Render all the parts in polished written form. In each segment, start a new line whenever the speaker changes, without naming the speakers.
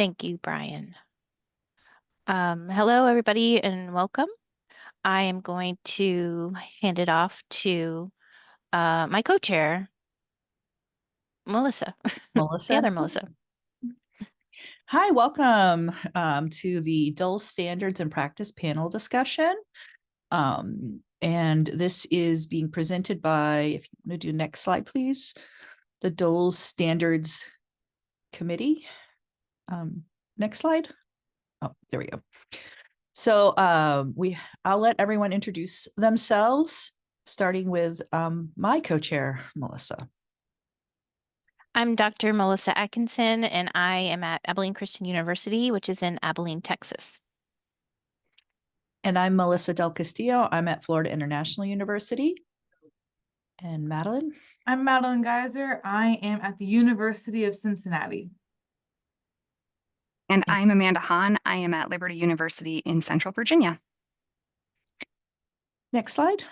Thank you, Brian. Hello, everybody, and welcome. I am going to hand it off to my co-chair, Melissa, the
Melissa.
other Melissa.
Hi, welcome to the DOLS Standards and Practice panel discussion. And this is being presented by, if you want to do next slide, please, the DOLS Standards Committee. Next slide. Oh, there we go. So I'll let everyone introduce themselves, starting with my co-chair, Melissa.
I'm Dr. Melissa Atkinson, and I am at Abilene Christian University, which is in Abilene, Texas.
And I'm Melissa Del Castillo. I'm at Florida International University. And Madeleine?
I'm Madeleine Gaiser. I am at the University of Cincinnati.
And I'm Amanda Hahn. I am at Liberty University in Central Virginia.
Next slide.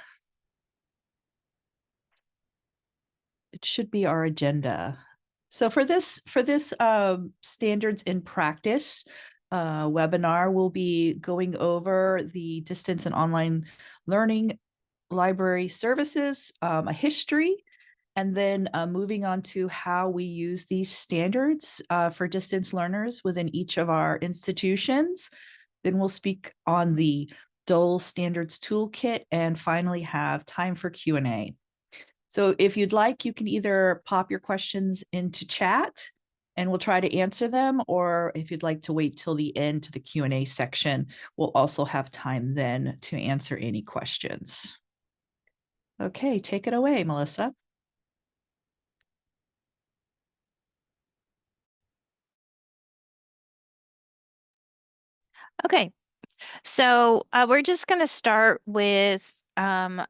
It should be our agenda. So for this standards in practice webinar, we'll be going over the distance and online learning library services, a history, and then moving on to how we use these standards for distance learners within each of our institutions. Then we'll speak on the DOLS Standards Toolkit and finally have time for Q&A. So if you'd like, you can either pop your questions into chat and we'll try to answer them, or if you'd like to wait till the end to the Q&A section, we'll also have time then to answer any questions. Okay, take it away, Melissa.
Okay, so we're just going to start with a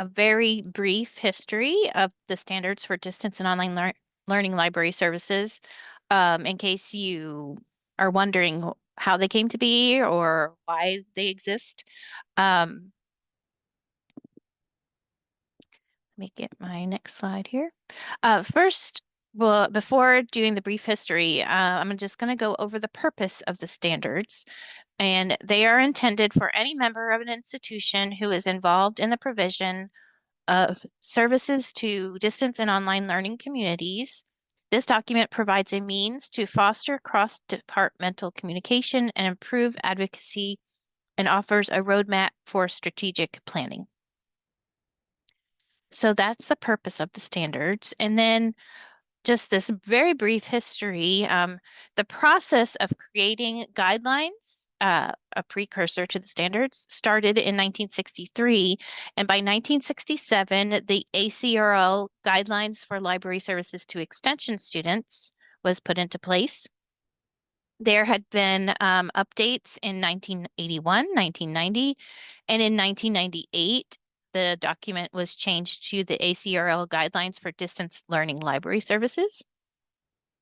very brief history of the standards for distance and online learning library services, in case you are wondering how they came to be or why they exist. Let me get my next slide here. First, well, before doing the brief history, I'm just going to go over the purpose of the standards. And they are intended for any member of an institution who is involved in the provision of services to distance and online learning communities. This document provides a means to foster cross-departmental communication and improve advocacy and offers a roadmap for strategic planning. So that's the purpose of the standards. And then just this very brief history, the process of creating guidelines, a precursor to the standards, started in 1963. And by 1967, the ACRL Guidelines for Library Services to Extension Students was put into place. There had been updates in 1981, 1990, and in 1998, the document was changed to the ACRL Guidelines for Distance Learning Library Services.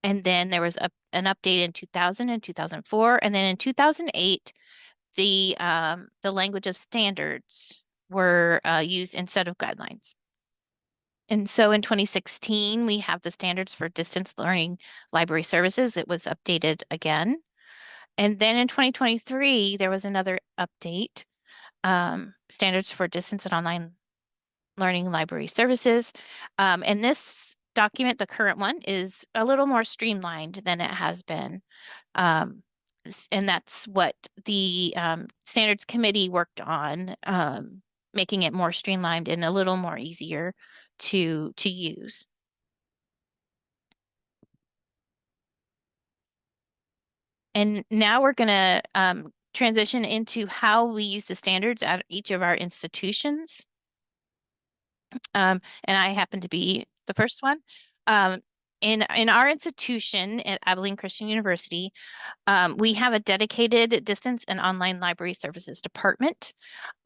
And then there was an update in 2000 and 2004. And then in 2008, the language of standards were used instead of guidelines. And so in 2016, we have the standards for distance learning library services. It was updated again. And then in 2023, there was another update, standards for distance and online learning library services. And this document, the current one, is a little more streamlined than it has been. And that's what the standards committee worked on, making it more streamlined and a little more easier to use. And now we're going to transition into how we use the standards at each of our institutions. And I happen to be the first one. In our institution at Abilene Christian University, we have a dedicated distance and online library services department.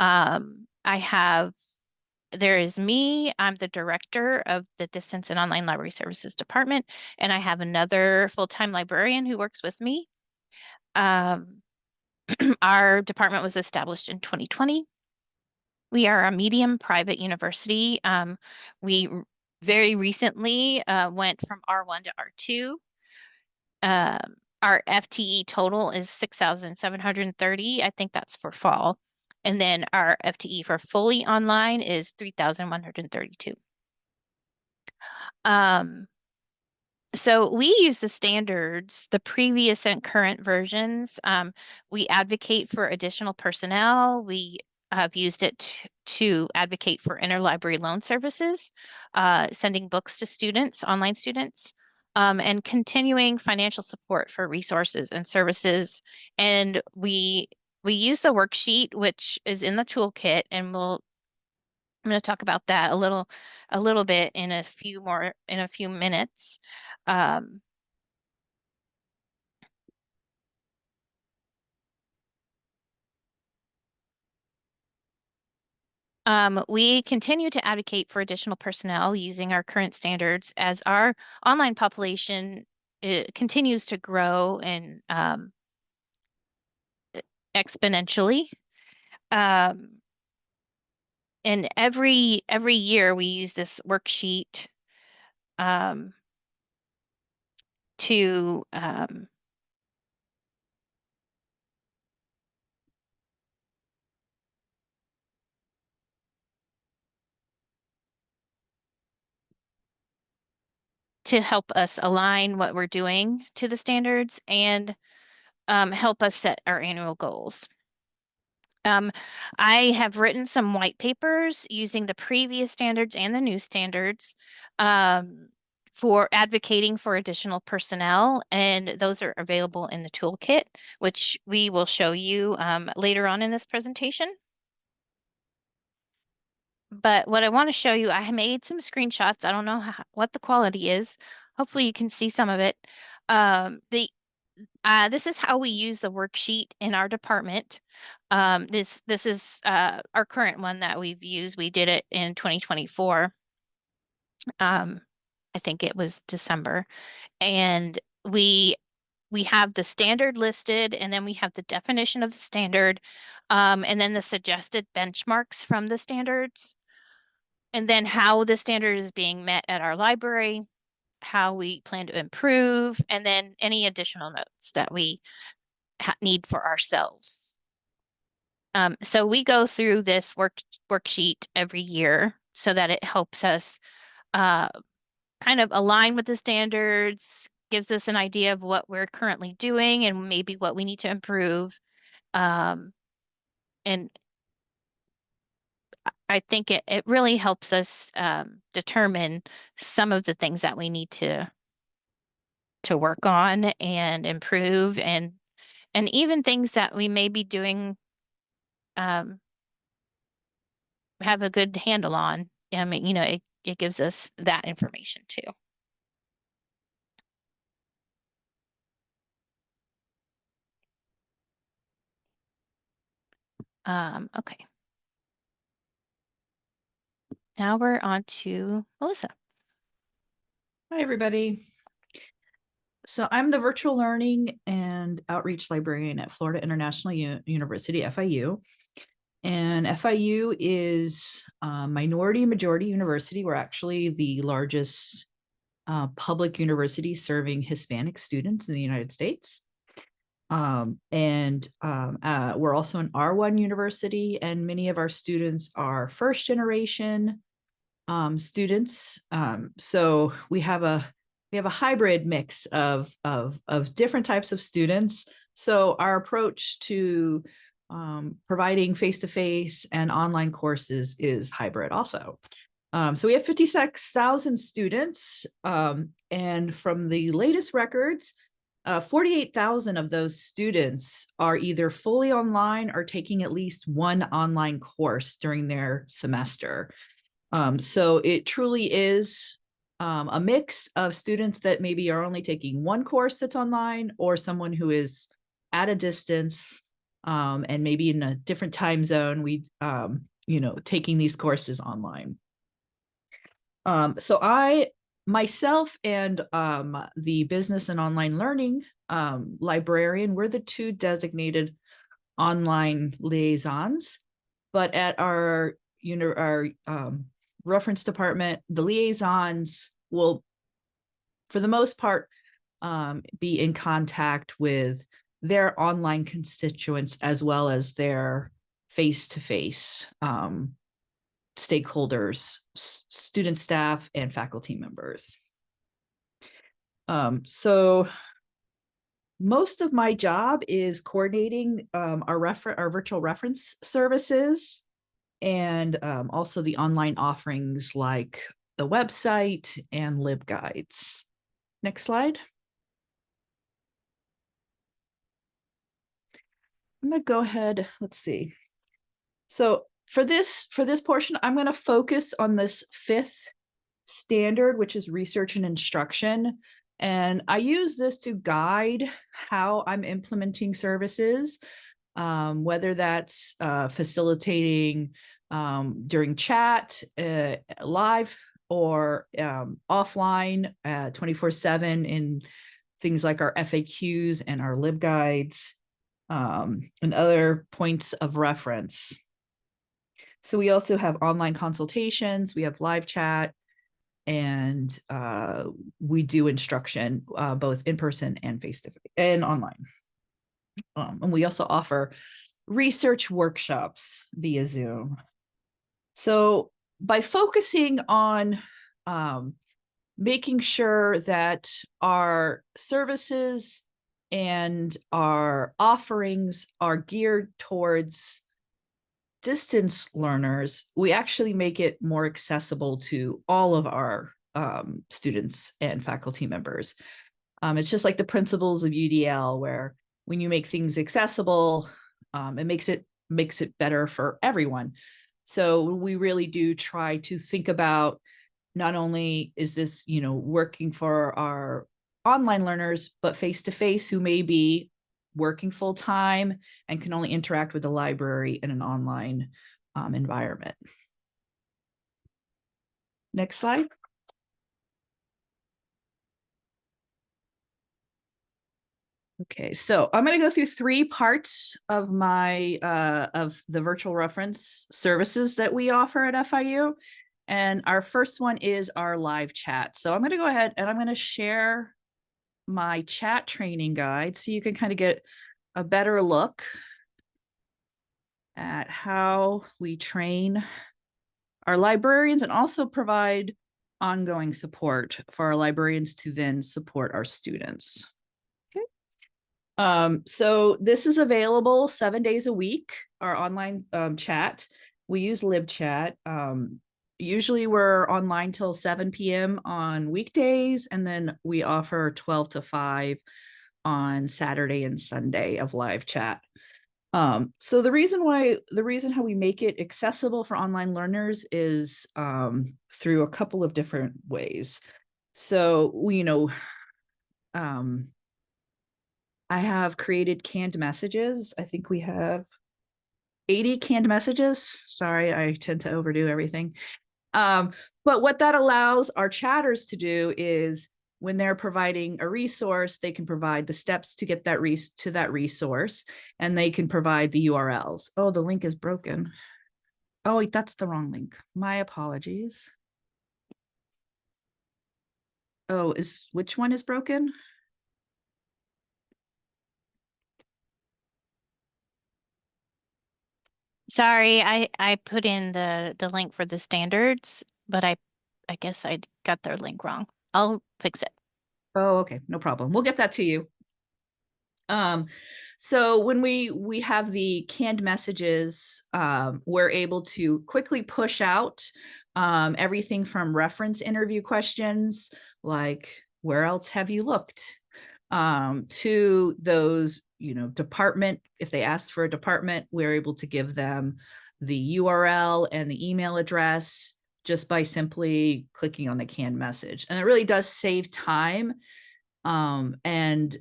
There is me, I'm the director of the distance and online library services department, and I have another full-time librarian who works with me. Our department was established in 2020. We are a medium private university. We very recently went from R1 to R2. our FTE total is 6,730. I think that's for fall. And then our FTE for fully online is 3,132. So we use the standards, the previous and current versions. We advocate for additional personnel. We have used it to advocate for interlibrary loan services, sending books to students, online students, and continuing financial support for resources and services. And we use the worksheet, which is in the toolkit, and I'm going to talk about that a little bit in a few minutes. Um, we continue to advocate for additional personnel using our current standards as our online population continues to grow and exponentially. Um, and every year we use this worksheet um, to help us align what we're doing to the standards and help us set our annual goals. I have written some white papers using the previous standards and the new standards for advocating for additional personnel, and those are available in the toolkit, which we will show you later on in this presentation. But what I want to show you, I made some screenshots. I don't know what the quality is. Hopefully you can see some of it. This is how we use the worksheet in our department. This is our current one that we've used. We did it in 2024. I think it was December. And we have the standard listed, and then we have the definition of the standard, and then the suggested benchmarks from the standards, and then how the standard is being met at our library, how we plan to improve, and then any additional notes that we need for ourselves. So we go through this worksheet every year so that it helps us kind of align with the standards, gives us an idea of what we're currently doing and maybe what we need to improve. And I think it really helps us determine some of the things that we need to work on and improve, and even things that we may be doing have a good handle on. I mean, it gives us that information too. Okay. Now we're on to Melissa.
Hi, everybody. So I'm the virtual learning and outreach librarian at Florida International University, FIU. And FIU is a minority majority university. We're actually the largest public university serving Hispanic students in the United States. We're also an R1 university, and many of our students are first generation students. So we have a hybrid mix of different types of students. So our approach to providing face-to-face and online courses is hybrid also. So we have 56,000 students, and from the latest records, 48,000 of those students are either fully online or taking at least one online course during their semester. So it truly is a mix of students that maybe are only taking one course that's online, or someone who is at a distance and maybe in a different time zone, taking these courses online. So I myself and the business and online learning librarian, we're the two designated online liaisons, but at our reference department, the liaisons will, for the most part, be in contact with their online constituents as well as their face-to-face stakeholders, student, staff, and faculty members. So most of my job is coordinating our virtual reference services and also the online offerings like the website and LibGuides. Next slide. I'm gonna go ahead, let's see. So for this portion, I'm gonna focus on this 5th standard, which is research and instruction. And I use this to guide how I'm implementing services, whether that's facilitating during chat, live, or offline 24/7 in things like our FAQs and our LibGuides and other points of reference. So we also have online consultations, we have live chat, and we do instruction both in person and face-to-face and online. And we also offer research workshops via Zoom. So by focusing on making sure that our services and our offerings are geared towards distance learners, we actually make it more accessible to all of our students and faculty members. It's just like the principles of UDL, where when you make things accessible, it makes it better for everyone. So we really do try to think about not only is this, working for our online learners, but face-to-face who may be working full-time and can only interact with the library in an online environment. Next slide. Okay, so I'm going to go through 3 parts of my of the virtual reference services that we offer at FIU. And our first one is our live chat. So I'm going to go ahead and I'm going to share my chat training guide so you can kind of get a better look at how we train our librarians and also provide ongoing support for our librarians to then support our students. Okay. So this is available 7 days a week, our online chat. We use LibChat. Usually we're online till 7 p.m. on weekdays, and then we offer 12 to 5 on Saturday and Sunday of live chat. So the reason how we make it accessible for online learners is through a couple of different ways. So we, I have created canned messages. I think we have 80 canned messages. Sorry, I tend to overdo everything. But what that allows our chatters to do is when they're providing a resource, they can provide the steps to get that to that resource, and they can provide the URLs. Oh, the link is broken. Oh, wait, that's the wrong link. My apologies. Oh, which one is broken?
Sorry, I put in the link for the standards, but I guess I got their link wrong. I'll fix it.
Oh, okay, no problem. We'll get that to you. So when we have the canned messages, we're able to quickly push out everything from reference interview questions like where else have you looked, to those, department. If they ask for a department, we're able to give them the URL and the email address just by simply clicking on the canned message. And it really does save time. And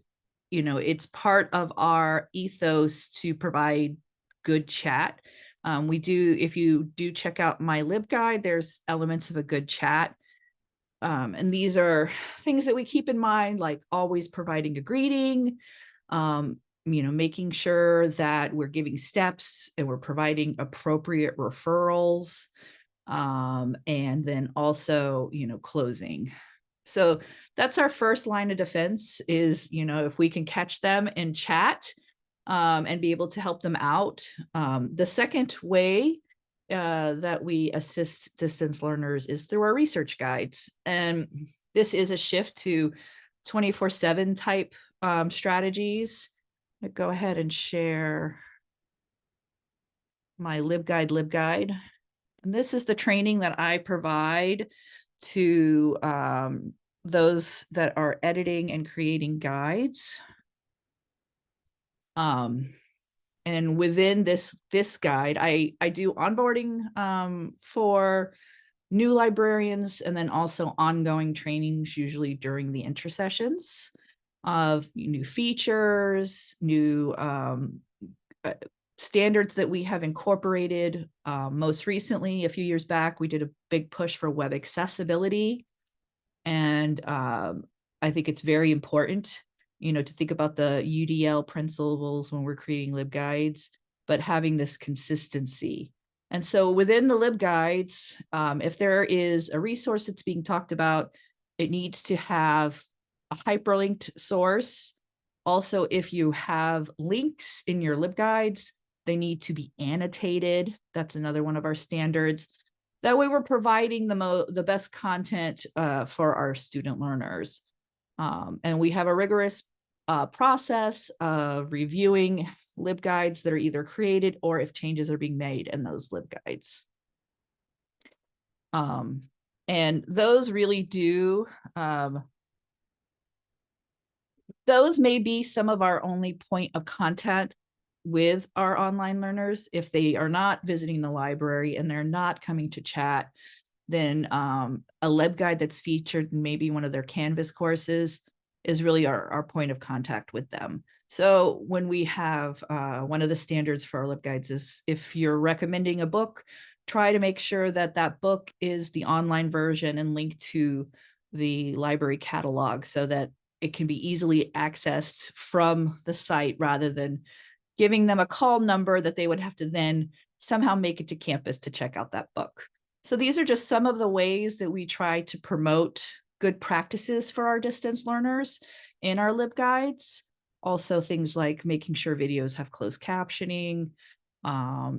it's part of our ethos to provide good chat. If you do check out my LibGuide, there's elements of a good chat. And these are things that we keep in mind, like always providing a greeting, making sure that we're giving steps and we're providing appropriate referrals, and then also, closing. So that's our first line of defense is, if we can catch them in chat and be able to help them out. The second way that we assist distance learners is through our research guides. And this is a shift to 24/7 type strategies. I'll go ahead and share my LibGuide. And this is the training that I provide to those that are editing and creating guides. And within this guide, I do onboarding for new librarians, and then also ongoing trainings, usually during the intersessions of new features, new standards that we have incorporated. Most recently, a few years back, we did a big push for web accessibility. And I think it's very important, to think about the UDL principles when we're creating LibGuides, but having this consistency. And so within the LibGuides, if there is a resource that's being talked about, it needs to have a hyperlinked source. Also, if you have links in your LibGuides, they need to be annotated. That's another one of our standards. That way we're providing the best content for our student learners. And we have a rigorous process of reviewing LibGuides that are either created or if changes are being made in those LibGuides. And those really do, those may be some of our only point of contact with our online learners. If they are not visiting the library and they're not coming to chat, then a LibGuide that's featured in maybe one of their Canvas courses is really our point of contact with them. So when we have one of the standards for our LibGuides is if you're recommending a book, try to make sure that that book is the online version and linked to the library catalog so that it can be easily accessed from the site rather than giving them a call number that they would have to then somehow make it to campus to check out that book. So these are just some of the ways that we try to promote good practices for our distance learners in our LibGuides. Also things like making sure videos have closed captioning,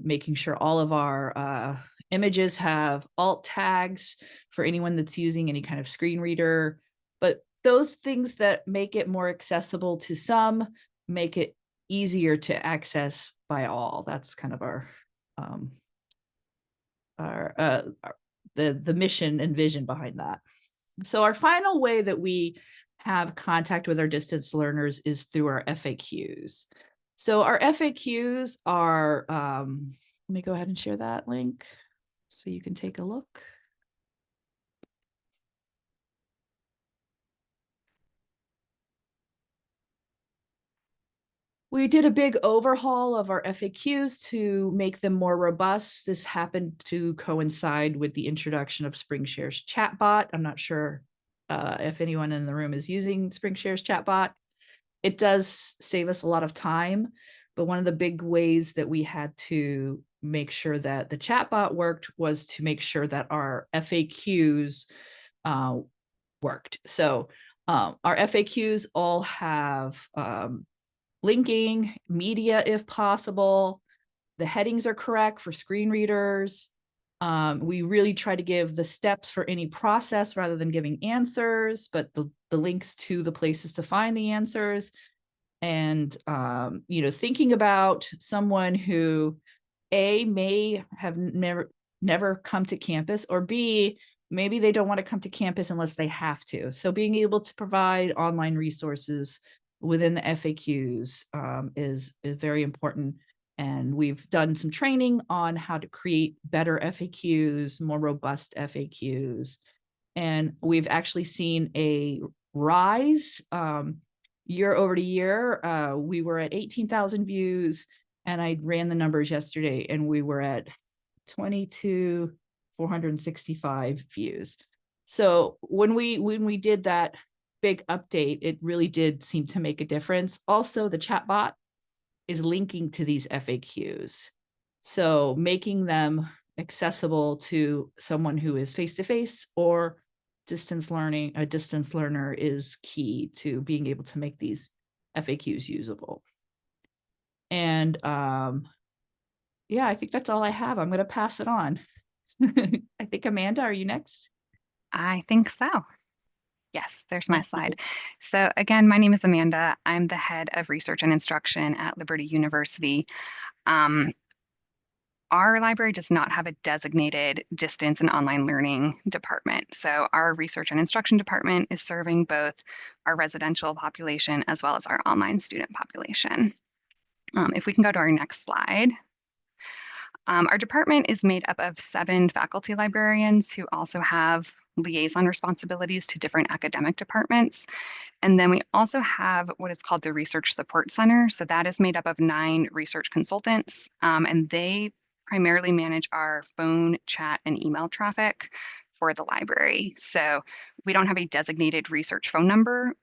making sure all of our images have alt tags for anyone that's using any kind of screen reader. But those things that make it more accessible to some, make it easier to access by all. That's kind of the mission and vision behind that. So our final way that we have contact with our distance learners is through our FAQs. So our FAQs are, let me go ahead and share that link so you can take a look. We did a big overhaul of our FAQs to make them more robust. This happened to coincide with the introduction of SpringShare's chatbot. I'm not sure if anyone in the room is using SpringShare's chatbot. It does save us a lot of time, but one of the big ways that we had to make sure that the chatbot worked was to make sure that our FAQs worked. So our FAQs all have linking, media if possible. The headings are correct for screen readers. We really try to give the steps for any process rather than giving answers, but the links to the places to find the answers. And, thinking about someone who A, may have never come to campus, or B, maybe they don't want to come to campus unless they have to. So being able to provide online resources within the FAQs is very important. And we've done some training on how to create better FAQs, more robust FAQs. And we've actually seen a rise year over to year. We were at 18,000 views, and I ran the numbers yesterday, and we were at 22,465 views. So when we did that big update, it really did seem to make a difference. Also, the chatbot is linking to these FAQs. So making them accessible to someone who is face-to-face or distance learning, a distance learner is key to being able to make these FAQs usable. And yeah, I think that's all I have. I'm going to pass it on. I think Amanda, are you next?
I think so. Yes, there's my
Thank you.
slide. So again, my name is Amanda. I'm the head of research and instruction at Liberty University. Our library does not have a designated distance and online learning department. So our research and instruction department is serving both our residential population as well as our online student population. If we can go to our next slide. Our department is made up of 7 faculty librarians who also have liaison responsibilities to different academic departments. And then we also have what is called the Research Support Center. So that is made up of 9 research consultants, and they primarily manage our phone, chat, and email traffic for the library. So we don't have a designated research phone number.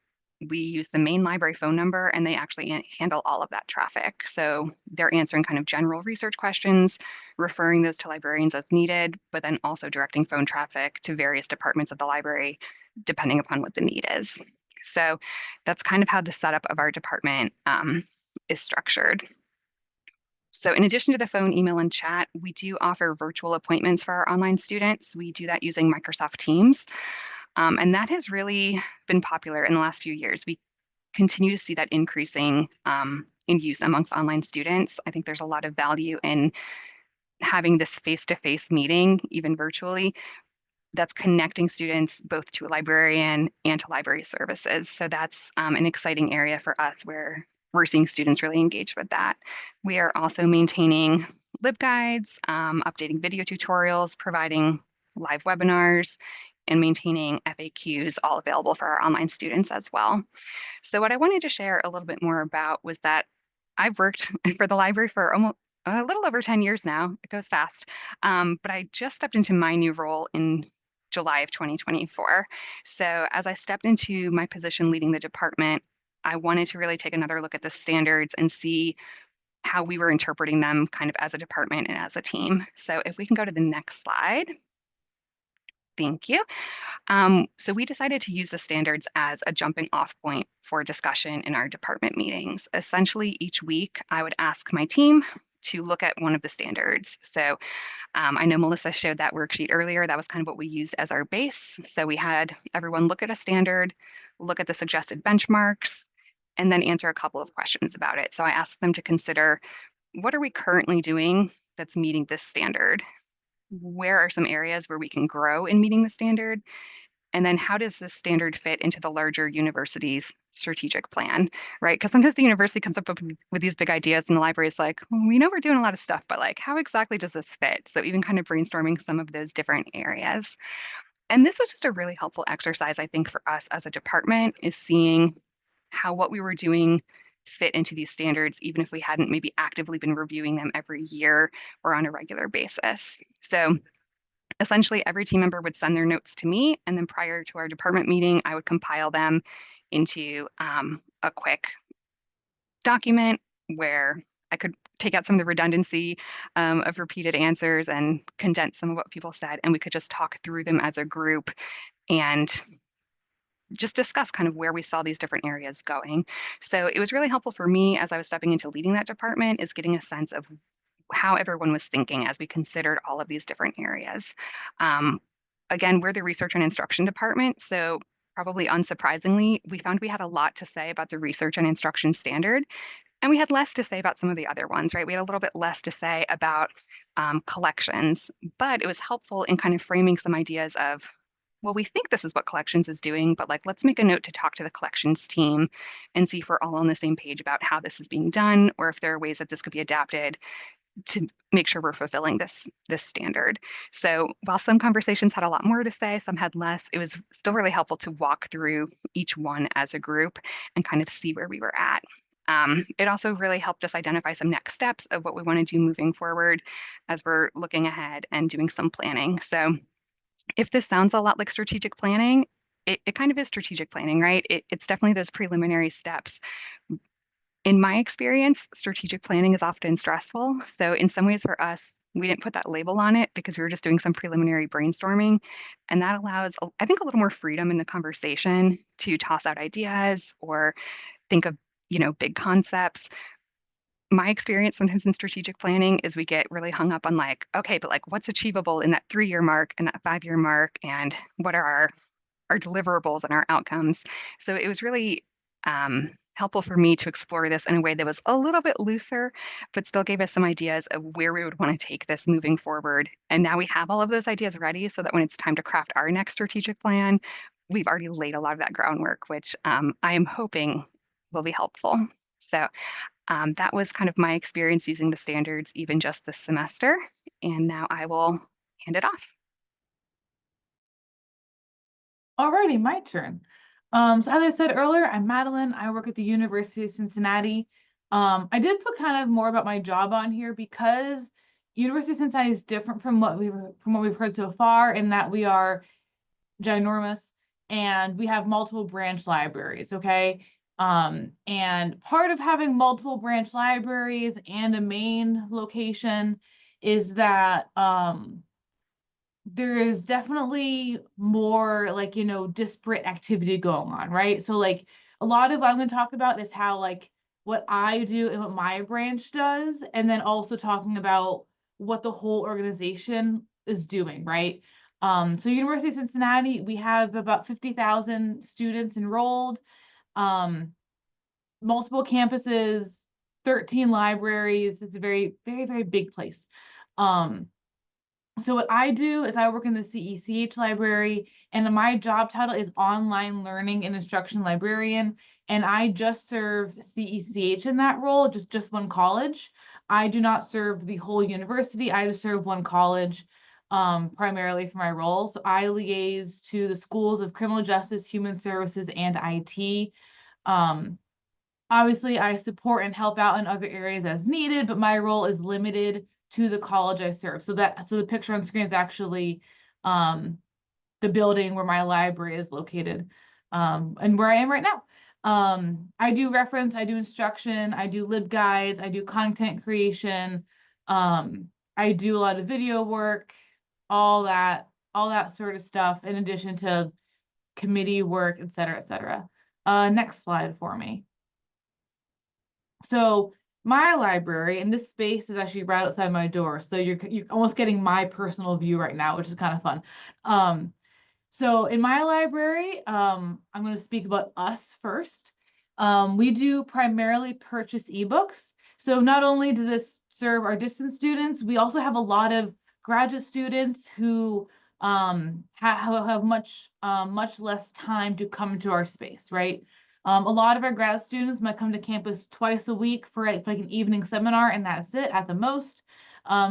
We use the main library phone number, and they actually handle all of that traffic. So they're answering kind of general research questions, referring those to librarians as needed, but then also directing phone traffic to various departments of the library, depending upon what the need is. So that's kind of how the setup of our department is structured. So in addition to the phone, email, and chat, we do offer virtual appointments for our online students. We do that using Microsoft Teams. And that has really been popular in the last few years. We continue to see that increasing in use amongst online students. I think there's a lot of value in having this face-to-face meeting, even virtually, that's connecting students both to a librarian and to library services. So that's an exciting area for us where we're seeing students really engage with that. We are also maintaining LibGuides, updating video tutorials, providing live webinars, and maintaining FAQs, all available for our online students as well. So what I wanted to share a little bit more about was that I've worked for the library for almost a little over 10 years now. It goes fast. But I just stepped into my new role in July of 2024. So as I stepped into my position leading the department, I wanted to really take another look at the standards and see how we were interpreting them kind of as a department and as a team. So if we can go to the next slide. Thank you. So we decided to use the standards as a jumping off point for discussion in our department meetings. Essentially, each week I would ask my team to look at one of the standards. So I know Melissa showed that worksheet earlier. That was kind of what we used as our base. So we had everyone look at a standard, look at the suggested benchmarks, and then answer a couple of questions about it. So I asked them to consider, what are we currently doing that's meeting this standard? Where are some areas where we can grow in meeting the standard? And then how does this standard fit into the larger university's strategic plan, right? Because sometimes the university comes up with these big ideas and the library is like, well, we know we're doing a lot of stuff, but like, how exactly does this fit? So even kind of brainstorming some of those different areas. And this was just a really helpful exercise, I think, for us as a department, is seeing how what we were doing fit into these standards, even if we hadn't maybe actively been reviewing them every year or on a regular basis. So essentially, every team member would send their notes to me, and then prior to our department meeting, I would compile them into a quick document where I could take out some of the redundancy of repeated answers and condense some of what people said, and we could just talk through them as a group and just discuss kind of where we saw these different areas going. So it was really helpful for me as I was stepping into leading that department, is getting a sense of how everyone was thinking as we considered all of these different areas. Again, we're the research and instruction department, so probably unsurprisingly, we found we had a lot to say about the research and instruction standard, and we had less to say about some of the other ones, right? We had a little bit less to say about collections, but it was helpful in kind of framing some ideas of, well, we think this is what collections is doing, but like, let's make a note to talk to the collections team and see if we're all on the same page about how this is being done, or if there are ways that this could be adapted to make sure we're fulfilling this standard. So while some conversations had a lot more to say, some had less, it was still really helpful to walk through each one as a group and kind of see where we were at. It also really helped us identify some next steps of what we want to do moving forward as we're looking ahead and doing some planning. So if this sounds a lot like strategic planning, it kind of is strategic planning, right? It's definitely those preliminary steps. In my experience, strategic planning is often stressful. So in some ways for us, We didn't put that label on it because we were just doing some preliminary brainstorming. And that allows, I think, a little more freedom in the conversation to toss out ideas or think of, big concepts. My experience sometimes in strategic planning is we get really hung up on like, okay, but like what's achievable in that 3-year mark and that 5-year mark, and what are our deliverables and our outcomes. So it was really helpful for me to explore this in a way that was a little bit looser, but still gave us some ideas of where we would want to take this moving forward. And now we have all of those ideas ready so that when it's time to craft our next strategic plan, we've already laid a lot of that groundwork, which I am hoping will be helpful. So that was kind of my experience using the standards even just this semester. And now I will hand it off.
Alrighty, my turn. So as I said earlier, I'm Madeleine. I work at the University of Cincinnati. I did put kind of more about my job on here because University of Cincinnati is different from what we've heard so far, in that we are ginormous and we have multiple branch libraries. Okay. And part of having multiple branch libraries and a main location is that there is definitely more like, disparate activity going on, right? So like a lot of what I'm going to talk about is how like what I do and what my branch does, and then also talking about what the whole organization is doing, right? So University of Cincinnati, we have about 50,000 students enrolled, multiple campuses, 13 libraries. It's a very, very, very big place. So what I do is I work in the CECH library, and my job title is Online Learning and Instruction Librarian, and I just serve CECH in that role, just one college. I do not serve the whole university. I just serve one college, primarily for my role. So I liaise to the schools of criminal justice, human services, and IT. Obviously, I support and help out in other areas as needed, but my role is limited to the college I serve. So the picture on screen is actually the building where my library is located, and where I am right now. I do reference, I do instruction, I do LibGuides, I do content creation, I do a lot of video work, all that sort of stuff, in addition to committee work, et cetera, et cetera. Next slide for me. So my library, and this space is actually right outside my door. So you're almost getting my personal view right now, which is kind of fun. So in my library, I'm going to speak about us first. We do primarily purchase ebooks. So not only does this serve our distance students, we also have a lot of graduate students who have much less time to come to our space, right? A lot of our grad students might come to campus twice a week for like an evening seminar, and that's it at the most.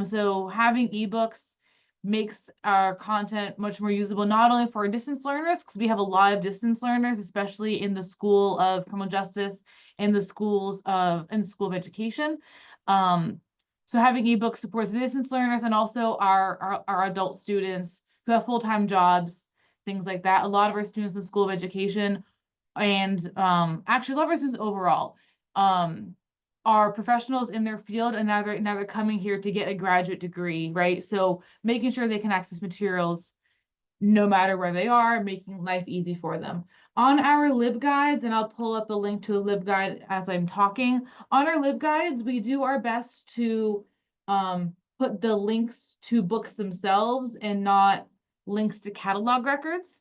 So having ebooks makes our content much more usable, not only for our distance learners, because we have a lot of distance learners, especially in the School of Criminal Justice and the School of Education. So having ebooks supports the distance learners and also our adult students who have full-time jobs, things like that. A lot of our students in the School of Education, and actually a lot of our students overall, are professionals in their field, and now they're coming here to get a graduate degree, right? So making sure they can access materials no matter where they are, making life easy for them. On our LibGuides, and I'll pull up a link to a LibGuide as I'm talking, on our LibGuides, we do our best to put the links to books themselves and not links to catalog records,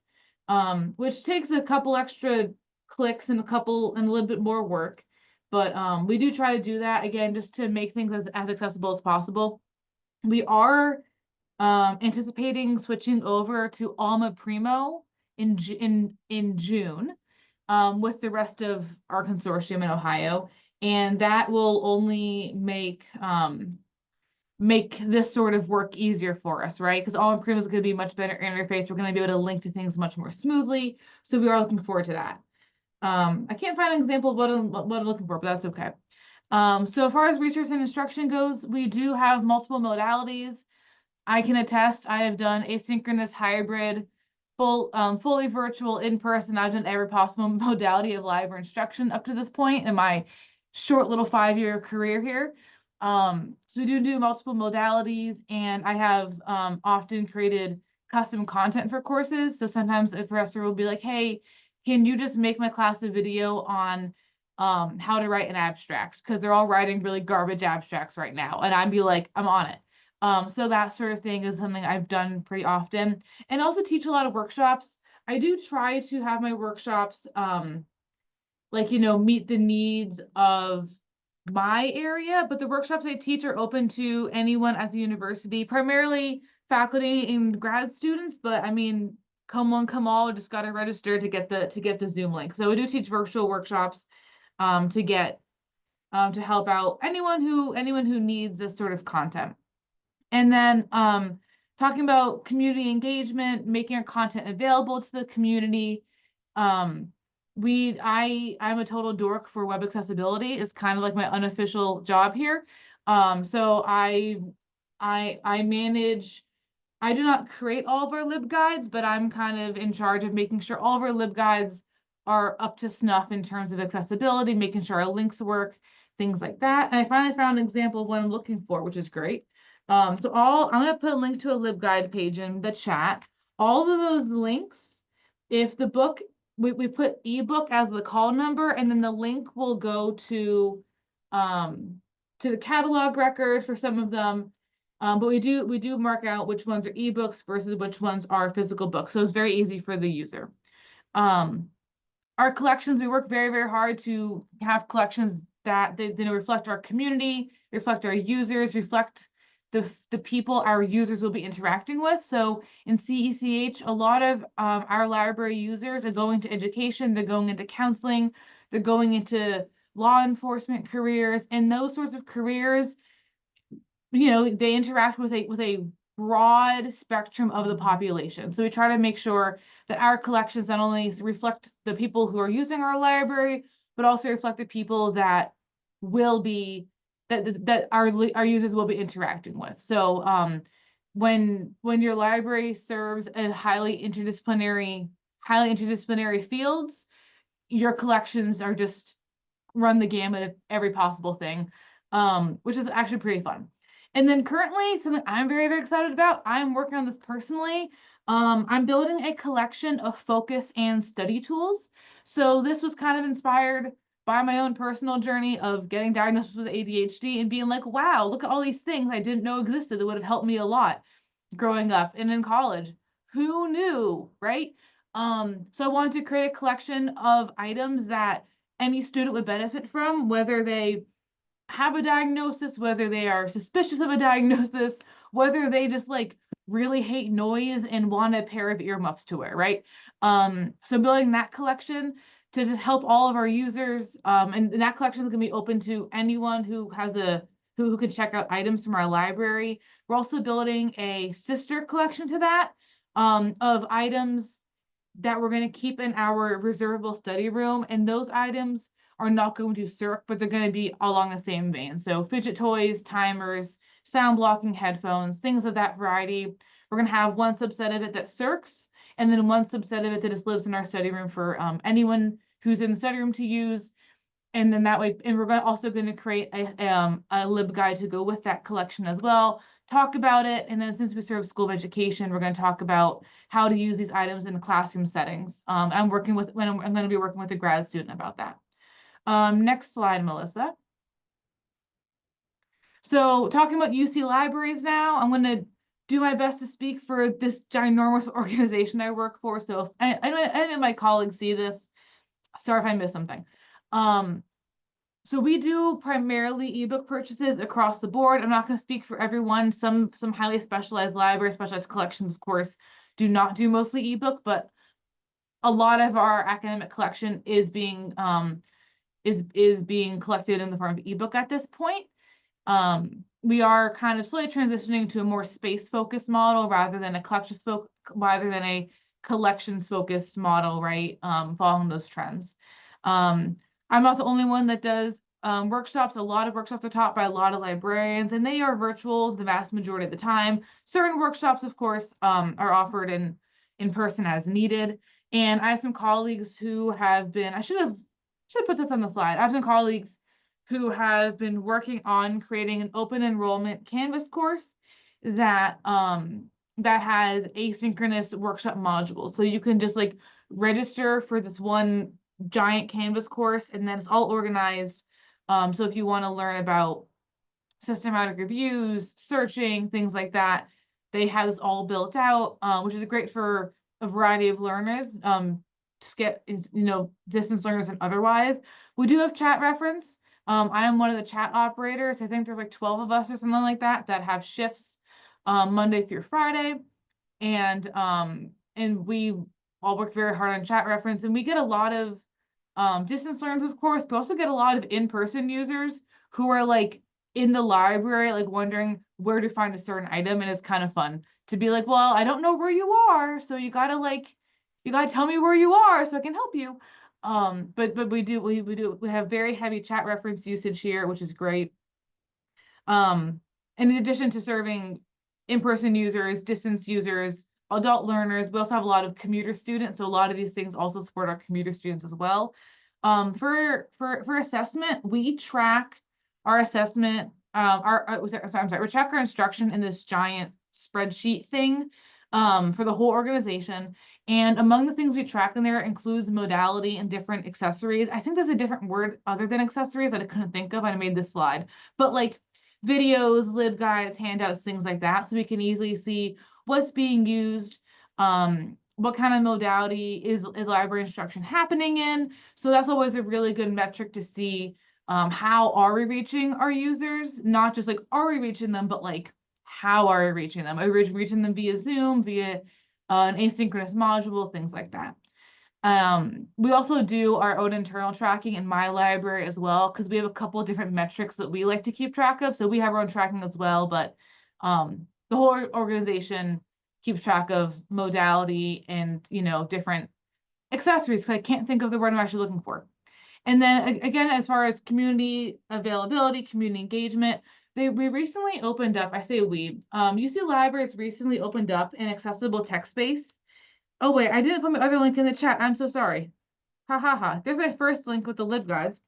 which takes a couple extra clicks and a little bit more work. But we do try to do that, again, just to make things as accessible as possible. We are anticipating switching over to Alma Primo in June, with the rest of our consortium in Ohio, and that will only make this sort of work easier for us, right? Because Alma Primo is going to be a much better interface. We're going to be able to link to things much more smoothly, so we are looking forward to that. I can't find an example of what I'm looking for, but that's okay. So as far as research and instruction goes, we do have multiple modalities. I can attest, I have done asynchronous, hybrid, fully virtual, in person. I've done every possible modality of live or instruction up to this point in my short little 5-year career here. So we do multiple modalities, and I have often created custom content for courses. So sometimes a professor will be like, hey, can you just make my class a video on how to write an abstract? Because they're all writing really garbage abstracts right now. And I'd be like, I'm on it. So that sort of thing is something I've done pretty often. And also teach a lot of workshops. I do try to have my workshops like, you know, meet the needs of my area, but the workshops I teach are open to anyone at the university, primarily faculty and grad students, but I mean, come one, come all, just got to register to get the Zoom link. So we do teach virtual workshops to get to help out anyone who needs this sort of content. And then talking about community engagement, making our content available to the community. I'm a total dork for web accessibility. It's kind of like my unofficial job here. So I manage. I do not create all of our LibGuides, but I'm kind of in charge of making sure all of our LibGuides are up to snuff in terms of accessibility, making sure our links work, things like that. And I finally found an example of what I'm looking for, which is great. I'm gonna put a link to a LibGuide page in the chat. All of those links, if the book, we put ebook as the call number, and then the link will go to the catalog record for some of them. But we do mark out which ones are ebooks versus which ones are physical books. So it's very easy for the user. Our collections, we work very, very hard to have collections that they reflect our community, reflect our users, reflect the people our users will be interacting with. So in CECH, a lot of our library users are going to education, they're going into counseling, they're going into law enforcement careers, and those sorts of careers, you know, they interact with a broad spectrum of the population. So we try to make sure that our collections not only reflect the people who are using our library, but also reflect the people that will be that our users will be interacting with. So when your library serves a highly interdisciplinary fields, your collections are just run the gamut of every possible thing, which is actually pretty fun. And then currently, something I'm very, very excited about, I'm working on this personally. I'm building a collection of focus and study tools. So this was kind of inspired by my own personal journey of getting diagnosed with ADHD and being like, wow, look at all these things I didn't know existed that would have helped me a lot growing up and in college. Who knew, right? So I wanted to create a collection of items that any student would benefit from, whether they have a diagnosis, whether they are suspicious of a diagnosis, whether they just like really hate noise and want a pair of earmuffs to wear, right? So building that collection to just help all of our users, and that collection is going to be open to anyone who has who can check out items from our library. We're also building a sister collection to that, of items that we're going to keep in our reservable study room, and those items are not going to circ, but they're going to be along the same vein. So fidget toys, timers, sound blocking headphones, things of that variety. We're going to have one subset of it that circs, and then one subset of it that just lives in our study room for anyone who's in the study room to use. And then that way, and we're also going to create a LibGuide to go with that collection as well, talk about it. And then since we serve School of Education, we're going to talk about how to use these items in classroom settings. I'm going to be working with a grad student about that. Next slide, Melissa. So talking about UC libraries now, I'm going to do my best to speak for this ginormous organization I work for. So if any of my colleagues see this, sorry if I missed something. So we do primarily ebook purchases across the board. I'm not going to speak for everyone. Some highly specialized libraries, specialized collections, of course, do not do mostly ebook, but a lot of our academic collection is being collected in the form of ebook at this point. We are kind of slowly transitioning to a more space-focused model rather than a collections-focused model, right? Following those trends. I'm not the only one that does workshops. A lot of workshops are taught by a lot of librarians, and they are virtual the vast majority of the time. Certain workshops, of course, are offered in person as needed. And I have some colleagues who have been, I should have put this on the slide. I have some colleagues who have been working on creating an open enrollment Canvas course that that has asynchronous workshop modules. So you can just like register for this one giant Canvas course, and then it's all organized. So if you want to learn about systematic reviews, searching, things like that, they have this all built out, which is great for a variety of learners, to get, distance learners and otherwise. We do have chat reference. I am one of the chat operators. I think there's like 12 of us or something like that have shifts Monday through Friday. And we all work very hard on chat reference, and we get a lot of distance learners, of course, but also get a lot of in-person users who are like in the library, like wondering where to find a certain item. And it's kind of fun to be like, well, I don't know where you are, so you gotta tell me where you are so I can help you. But we have very heavy chat reference usage here, which is great. And in addition to serving in-person users, distance users, adult learners, we also have a lot of commuter students. So a lot of these things also support our commuter students as well. For assessment, we track our assessment, we track our instruction in this giant spreadsheet thing for the whole organization. And among the things we track in there includes modality and different accessories. I think there's a different word other than accessories that I couldn't think of. I made this slide, but like videos, LibGuides, handouts, things like that. So we can easily see what's being used, what kind of modality is library instruction happening in. So that's always a really good metric to see how are we reaching our users, not just like, are we reaching them, but like, how are we reaching them? Are we reaching them via Zoom, via an asynchronous module, things like that. We also do our own internal tracking in my library as well, because we have a couple of different metrics that we like to keep track of. So we have our own tracking as well, but the whole organization keeps track of modality and, different accessories, because I can't think of the word I'm actually looking for. And then again, as far as community availability, community engagement, we recently opened up, I say we, UC Libraries recently opened up an accessible text space. Oh wait, I didn't put my other link in the chat. I'm so sorry. Ha ha ha. There's my first link with the LibGuides.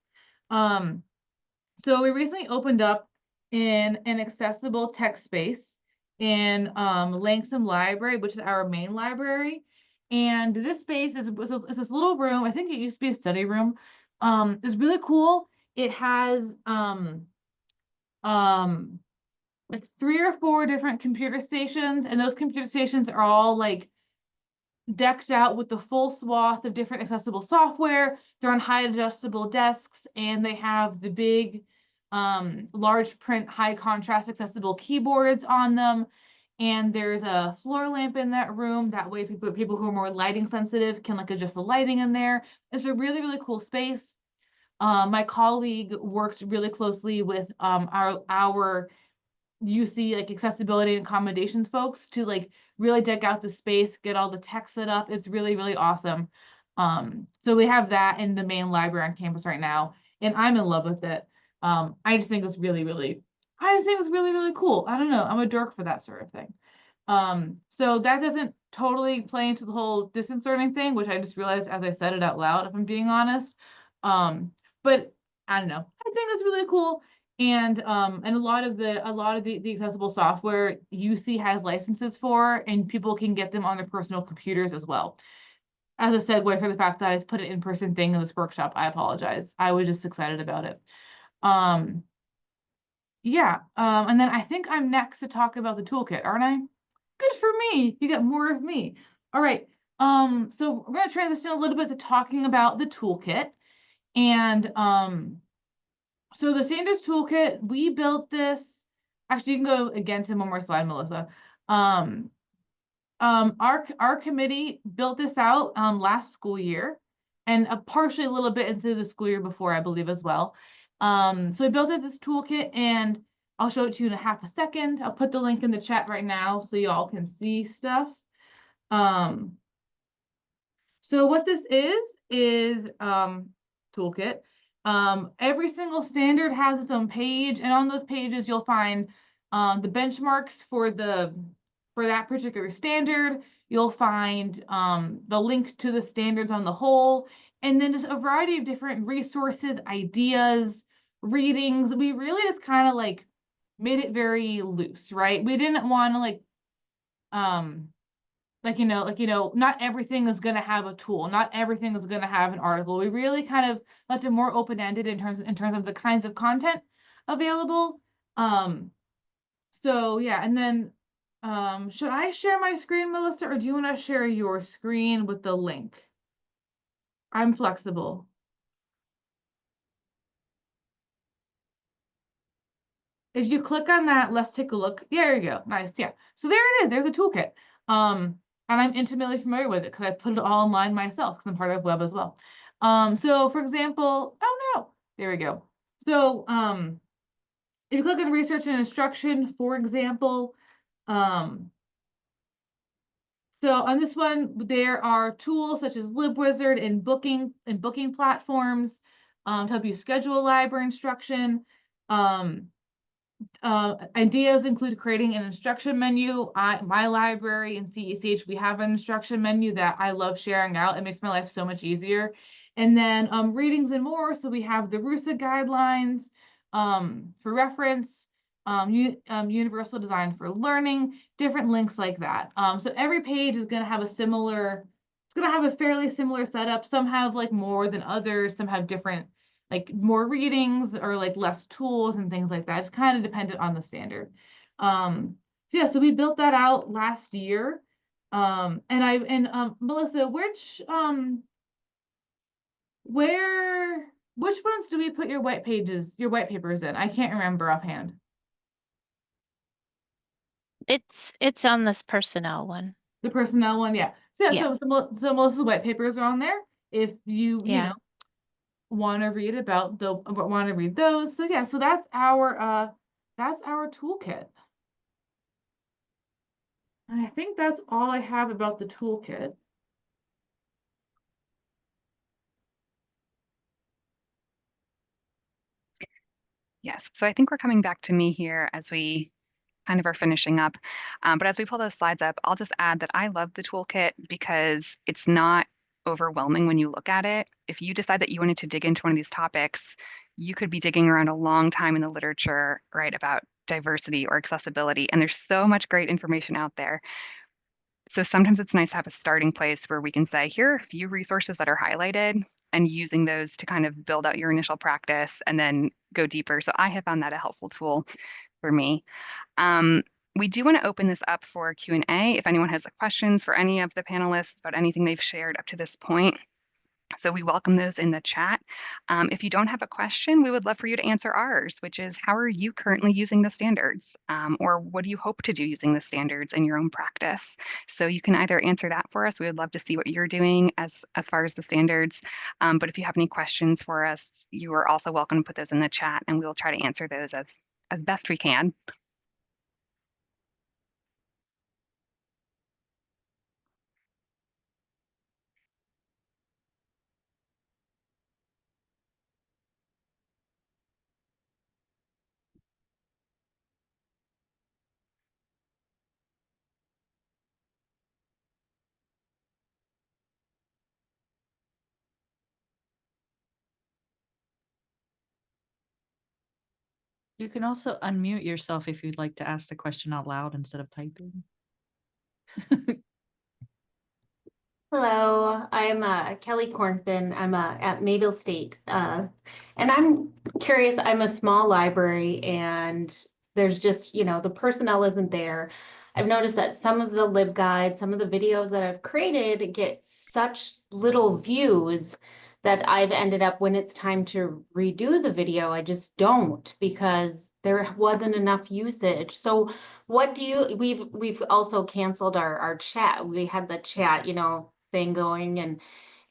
So we recently opened up in an accessible text space in Langston Library, which is our main library. And this space is this little room. I think it used to be a study room. It's really cool. It has like 3 or 4 different computer stations, and those computer stations are all like decked out with the full swath of different accessible software. They're on high adjustable desks, and they have the big large print high contrast accessible keyboards on them. And there's a floor lamp in that room. That way people who are more lighting sensitive can like adjust the lighting in there. It's a really, really cool space. My colleague worked really closely with our UC like accessibility and accommodations folks to like really deck out the space, get all the tech set up. It's really, really awesome. So we have that in the main library on campus right now, and I'm in love with it. I just think it's really, really cool. I don't know. I'm a dork for that sort of thing. So that doesn't totally play into the whole distance learning thing, which I just realized as I said it out loud, if I'm being honest. But I don't know. I think it's really cool. And a lot of the accessible software UC has licenses for, and people can get them on their personal computers as well. As a segue for the fact that I just put an in-person thing in this workshop, I apologize. I was just excited about it. Yeah, and then I think I'm next to talk about the toolkit, aren't I? Good for me. You get more of me. All right. So we're going to transition a little bit to talking about the toolkit. And so the standards toolkit, we built this. Actually, you can go again to one more slide, Melissa. Our committee built this out last school year, and partially a little bit into the school year before, I believe, as well. So we built this toolkit, and I'll show it to you in a half a second. I'll put the link in the chat right now so y'all can see stuff. So what this is toolkit. Every single standard has its own page, and on those pages you'll find the benchmarks for that particular standard. You'll find the link to the standards on the whole, and then just a variety of different resources, ideas, readings. We really just kind of like made it very loose, right? We didn't want to not everything is going to have a tool. Not everything is going to have an article. We really kind of left it more open-ended in terms of the kinds of content available. So yeah, and then should I share my screen, Melissa, or do you want to share your screen with the link? I'm flexible. If you click on that, let's take a look. There you go. Nice. Yeah. So there it is. There's a toolkit. And I'm intimately familiar with it because I put it all online myself because I'm part of web as well. So for example, oh no, there we go. So if you click on research and instruction, for example, so on this one, there are tools such as LibWizard and booking platforms to help you schedule library instruction. Ideas include creating an instruction menu. My library in CECH, we have an instruction menu that I love sharing out. It makes my life so much easier. And then readings and more. So we have the RUSA guidelines for reference, universal design for learning, different links like that. So every page is going to have it's going to have a fairly similar setup. Some have like more than others. Some have different like more readings or like less tools and things like that. It's kind of dependent on the standard. So yeah, so we built that out last year. Melissa, which ones do we put your white papers in? I can't remember offhand.
It's on this personnel one.
The personnel one, yeah. So
Yeah.
so Melissa's white papers are on there. If you
Yeah.
want to read those. So yeah, so that's our toolkit. And I think that's all I have about the toolkit.
Yes, so I think we're coming back to me here as we kind of are finishing up. But as we pull those slides up, I'll just add that I love the toolkit because it's not overwhelming when you look at it. If you decide that you wanted to dig into one of these topics, you could be digging around a long time in the literature, right, about diversity or accessibility. And there's so much great information out there. So sometimes it's nice to have a starting place where we can say, here are a few resources that are highlighted and using those to kind of build out your initial practice and then go deeper. So I have found that a helpful tool for me. Um, we do want to open this up for Q&A if anyone has questions for any of the panelists about anything they've shared up to this point. So we welcome those in the chat. If you don't have a question, we would love for you to answer ours, which is how are you currently using the standards? Or what do you hope to do using the standards in your own practice? So you can either answer that for us. We would love to see what you're doing as far as the standards. But if you have any questions for us, you are also welcome to put those in the chat and we'll try to answer those as best we can.
You can also unmute yourself if you'd like to ask the question out loud instead of typing.
Hello, I'm Kelly Cornfin. I'm at Mayville State. And I'm curious, I'm a small library and there's just, the personnel isn't there. I've noticed that some of the LibGuides, some of the videos that I've created get such little views that I've ended up when it's time to redo the video, I just don't because there wasn't enough usage. So what do you, we've also canceled our chat. We had the chat, thing going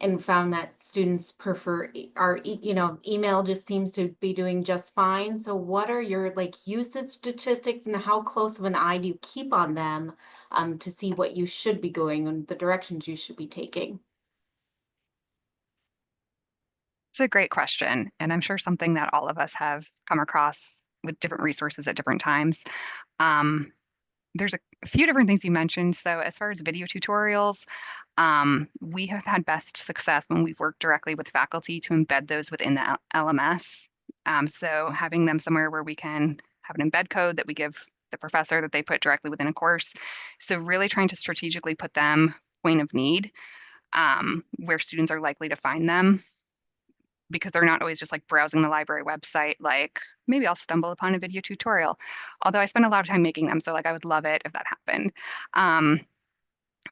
and found that students prefer our email just seems to be doing just fine. So what are your like usage statistics and how close of an eye do you keep on them to see what you should be going and the directions you should be taking?
It's a great question, and I'm sure something that all of us have come across with different resources at different times. There's a few different things you mentioned. So as far as video tutorials, we have had best success when we've worked directly with faculty to embed those within the LMS. So having them somewhere where we can have an embed code that we give the professor that they put directly within a course. So really trying to strategically put them point of need, where students are likely to find them, because they're not always just like browsing the library website, like maybe I'll stumble upon a video tutorial. Although I spend a lot of time making them, so like I would love it if that happened.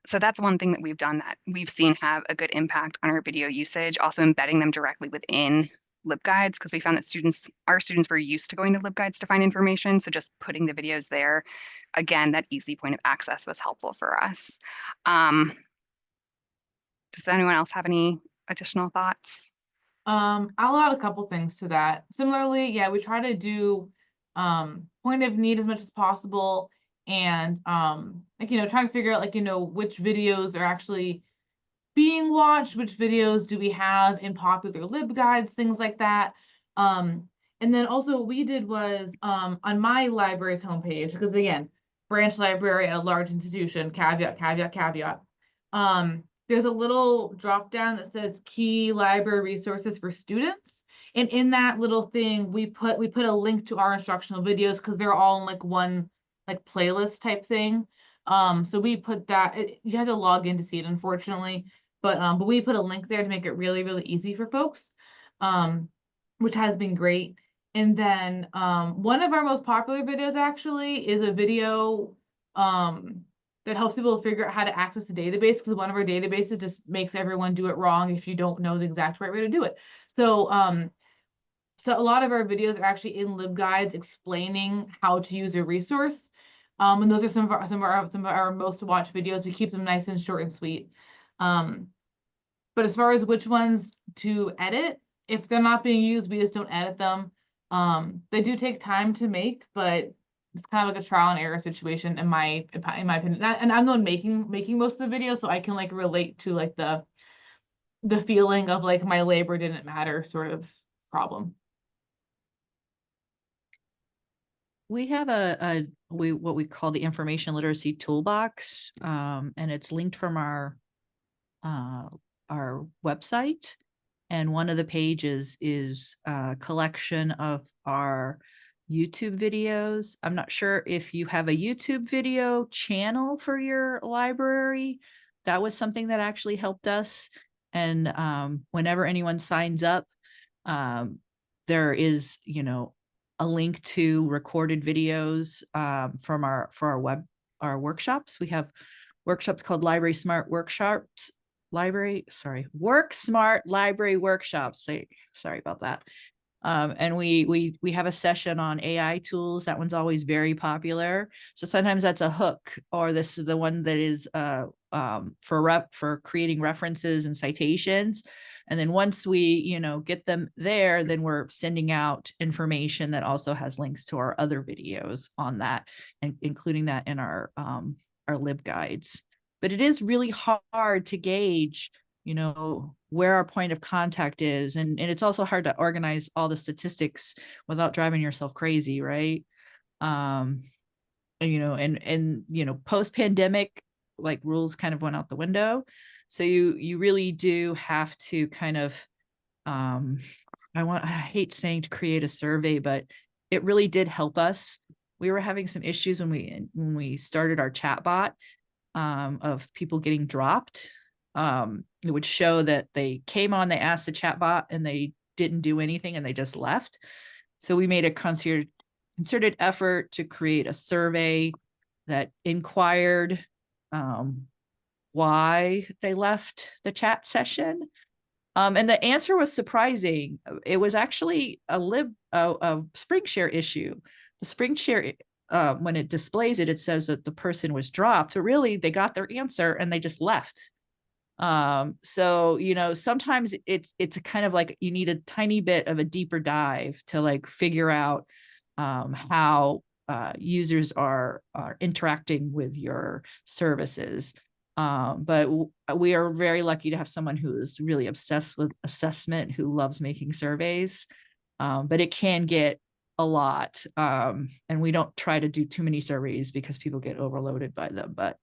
So that's one thing that we've done that we've seen have a good impact on our video usage, also embedding them directly within LibGuides, because we found that our students were used to going to LibGuides to find information. So just putting the videos there, again, that easy point of access was helpful for us. Does anyone else have any additional thoughts?
I'll add a couple things to that. Similarly, yeah, we try to do point of need as much as possible, and like, you know, trying to figure out, like, you know, which videos are actually being watched, which videos do we have in popular LibGuides, things like that. And then also what we did was on my library's homepage, because again, branch library at a large institution, caveat, caveat, caveat. There's a little drop down that says key library resources for students. And in that little thing, we put a link to our instructional videos, because they're all in like one like playlist type thing. So we put that, you have to log in to see it, unfortunately. But we put a link there to make it really, really easy for folks, which has been great. And then one of our most popular videos actually is a video that helps people figure out how to access the database, because one of our databases just makes everyone do it wrong if you don't know the exact right way to do it. So so a lot of our videos are actually in LibGuides explaining how to use a resource. And those are some of our most watched videos. We keep them nice and short and sweet. But as far as which ones to edit, if they're not being used, we just don't edit them. They do take time to make, but it's kind of like a trial and error situation in my opinion. And I'm the one making most of the videos, so I can like relate to like the feeling of like my labor didn't matter sort of problem.
We have what we call the information literacy toolbox, and it's linked from our website. And one of the pages is a collection of our YouTube videos. I'm not sure if you have a YouTube video channel for your library. That was something that actually helped us. And whenever anyone signs up, there is, you know, a link to recorded videos from our workshops. We have workshops called Work Smart Library Workshops. Sorry about that. And we have a session on AI tools. That one's always very popular. So sometimes that's a hook, or this is the one that is for creating references and citations. And then once we, you know, get them there, then we're sending out information that also has links to our other videos on that, and including that in our LibGuides. But it is really hard to gauge, you know, where our point of contact is. And it's also hard to organize all the statistics without driving yourself crazy, right? You know, and you know, post-pandemic, like, rules kind of went out the window. So you really do have to kind of, I hate saying to create a survey, but it really did help us. We were having some issues when we started our chat bot, of people getting dropped. It would show that they came on, they asked the chat bot, and they didn't do anything, and they just left. So we made a concerted effort to create a survey that inquired why they left the chat session. And the answer was surprising. It was actually a SpringShare issue. The SpringShare, when it displays it, it says that the person was dropped, but really they got their answer and they just left. So, you know, sometimes it's kind of like you need a tiny bit of a deeper dive to like figure out how users are interacting with your services. But we are very lucky to have someone who is really obsessed with assessment, who loves making surveys. But it can get a lot. And we don't try to do too many surveys because people get overloaded by them. But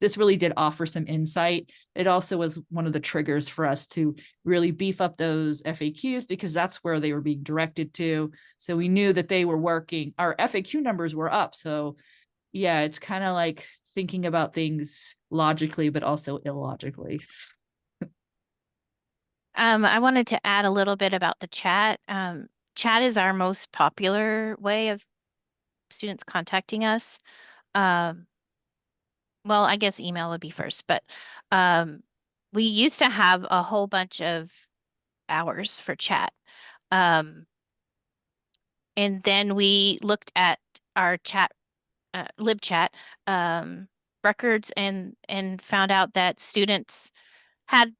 this really did offer some insight. It also was one of the triggers for us to really beef up those FAQs because that's where they were being directed to. So we knew that they were working, our FAQ numbers were up. So yeah, it's kind of like thinking about things logically, but also illogically.
I wanted to add a little bit about the chat. Chat is our most popular way of students contacting us. Well, I guess email would be first, but we used to have a whole bunch of hours for chat. And then we looked at our chat, LibChat records and found out that students had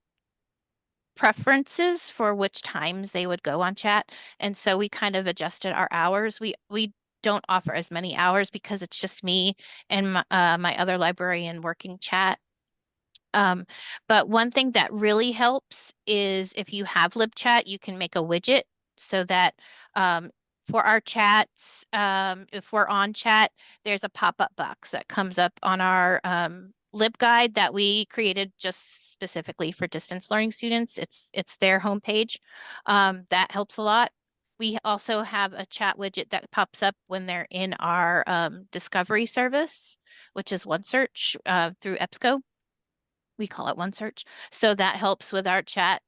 preferences for which times they would go on chat. And so we kind of adjusted our hours. We don't offer as many hours because it's just me and my other librarian working chat. But one thing that really helps is if you have LibChat, you can make a widget so that for our chats, if we're on chat, there's a pop-up box that comes up on our LibGuide that we created just specifically for distance learning students. It's their homepage. That helps a lot. We also have a chat widget that pops up when they're in our discovery service, which is OneSearch through EBSCO. We call it OneSearch. So that helps with our chat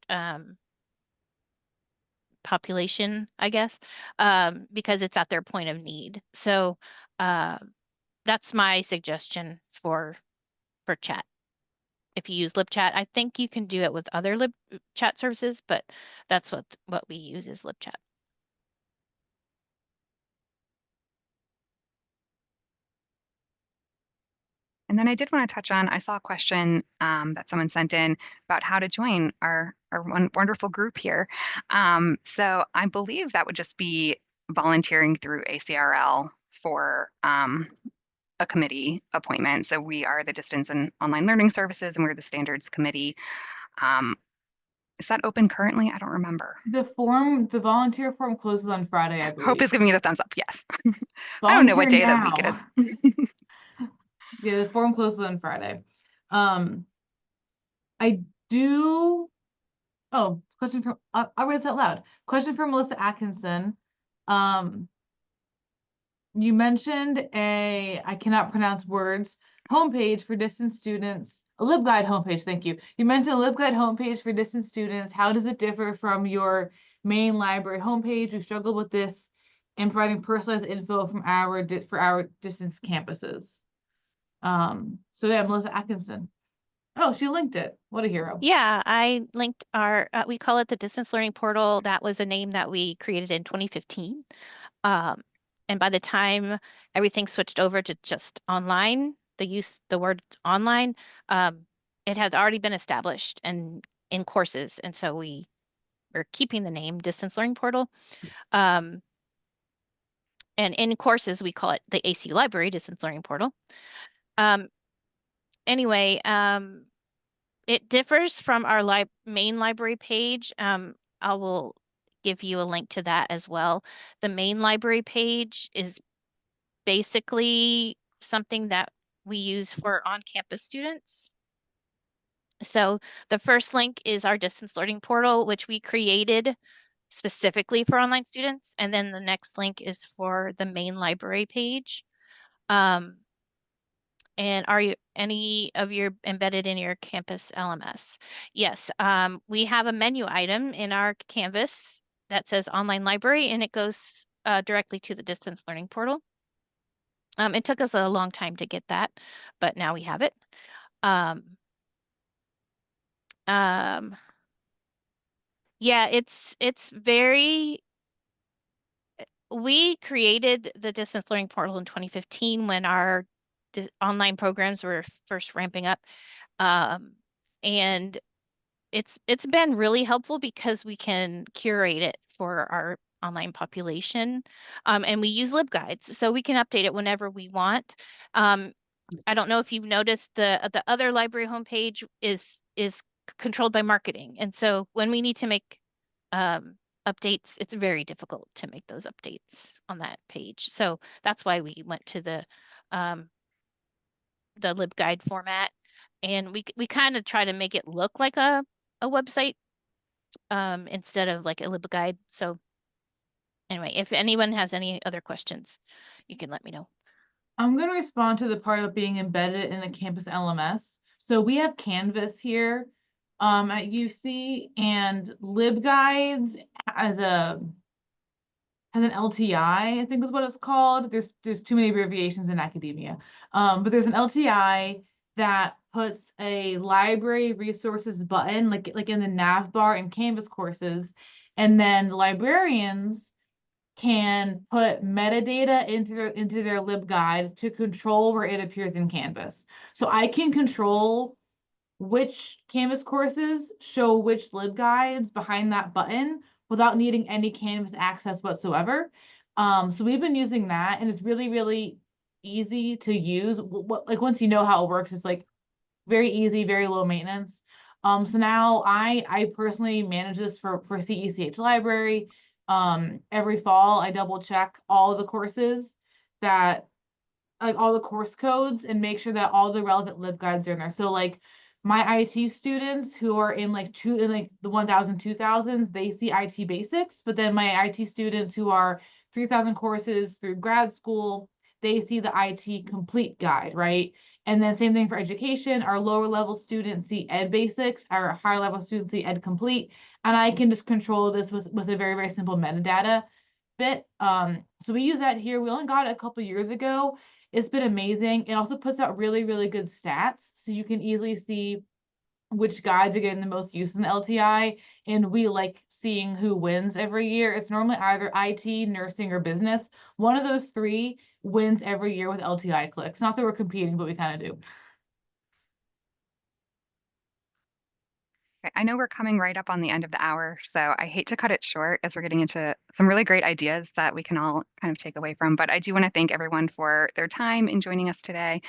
population, I guess, because it's at their point of need. So that's my suggestion for chat. If you use LibChat, I think you can do it with other chat services, but that's what we use is LibChat.
And then I did want to touch on, I saw a question that someone sent in about how to join our wonderful group here. So I believe that would just be volunteering through ACRL for a committee appointment. So we are the Distance and Online Learning Services, and we're the Standards Committee. Is that open currently? I don't remember.
The volunteer form closes on Friday, I believe.
Hope is giving you the thumbs up. Yes. I don't know what day of the week it is.
Yeah, the form closes on Friday. I do. Oh, question from. I'll read this out loud. Question from Melissa Atkinson. You mentioned I cannot pronounce words, homepage for distance students, a LibGuide homepage, thank you. You mentioned a LibGuide homepage for distance students. How does it differ from your main library homepage? We struggled with this in providing personalized info from for our distance campuses. So yeah, Melissa Atkinson. Oh, she linked it. What a hero.
Yeah, I linked our, we call it the Distance Learning Portal. That was a name that we created in 2015. And by the time everything switched over to just online, the word online, it had already been established and in courses. And so we're keeping the name Distance Learning Portal. And in courses, we call it the ACU Library Distance Learning Portal. Anyway, it differs from our main library page. I will give you a link to that as well. The main library page is basically something that we use for on-campus students. So the first link is our distance learning portal, which we created specifically for online students. And then the next link is for the main library page. And are any of you embedded in your campus LMS? Yes, we have a menu item in our Canvas that says online library, and it goes directly to the distance learning portal. It took us a long time to get that, but now we have it. Yeah, it's very, we created the distance learning portal in 2015 when our online programs were first ramping up. And it's been really helpful because we can curate it for our online population. And we use LibGuides, so we can update it whenever we want. I don't know if you've noticed the other library homepage is controlled by marketing. And so when we need to make updates, it's very difficult to make those updates on that page. So that's why we went to the LibGuide format. And we kind of try to make it look like a website instead of like a LibGuide. So anyway, if anyone has any other questions, you can let me know.
I'm going to respond to the part of being embedded in the campus LMS. So we have Canvas here at UC, and LibGuides as an LTI, I think is what it's called. There's too many abbreviations in academia. But there's an LTI that puts a library resources button like in the nav bar in Canvas courses, and then the librarians can put metadata into their LibGuide to control where it appears in Canvas. So I can control which Canvas courses show which LibGuides behind that button without needing any Canvas access whatsoever. So we've been using that, and it's really, really easy to use. Like once you know how it works, it's like very easy, very low maintenance. So now I personally manage this for CECH Library. Every fall I double check all of the courses that like all the course codes and make sure that all the relevant LibGuides are in there. So like my IT students who are in like the 1000, 2000s, they see IT basics, but then my IT students who are 3000 courses through grad school, they see the IT complete guide, right? And then same thing for education, our lower level students see ed basics, our higher level students see ed complete, and I can just control this with a very, very simple metadata bit. So we use that here. We only got it a couple years ago. It's been amazing. It also puts out really, really good stats. So you can easily see which guides are getting the most use in the LTI. And we like seeing who wins every year. It's normally either IT, nursing, or business. One of those three wins every year with LTI clicks. Not that we're competing, but we kind of do.
I know we're coming right up on the end of the hour, so I hate to cut it short as we're getting into some really great ideas that we can all kind of take away from. But I do want to thank everyone for their time in joining us today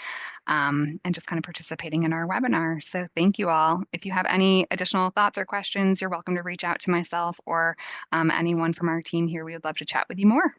and just kind of participating in our webinar. So thank you all. If you have any additional thoughts or questions, you're welcome to reach out to myself or anyone from our team here. We would love to chat with you more.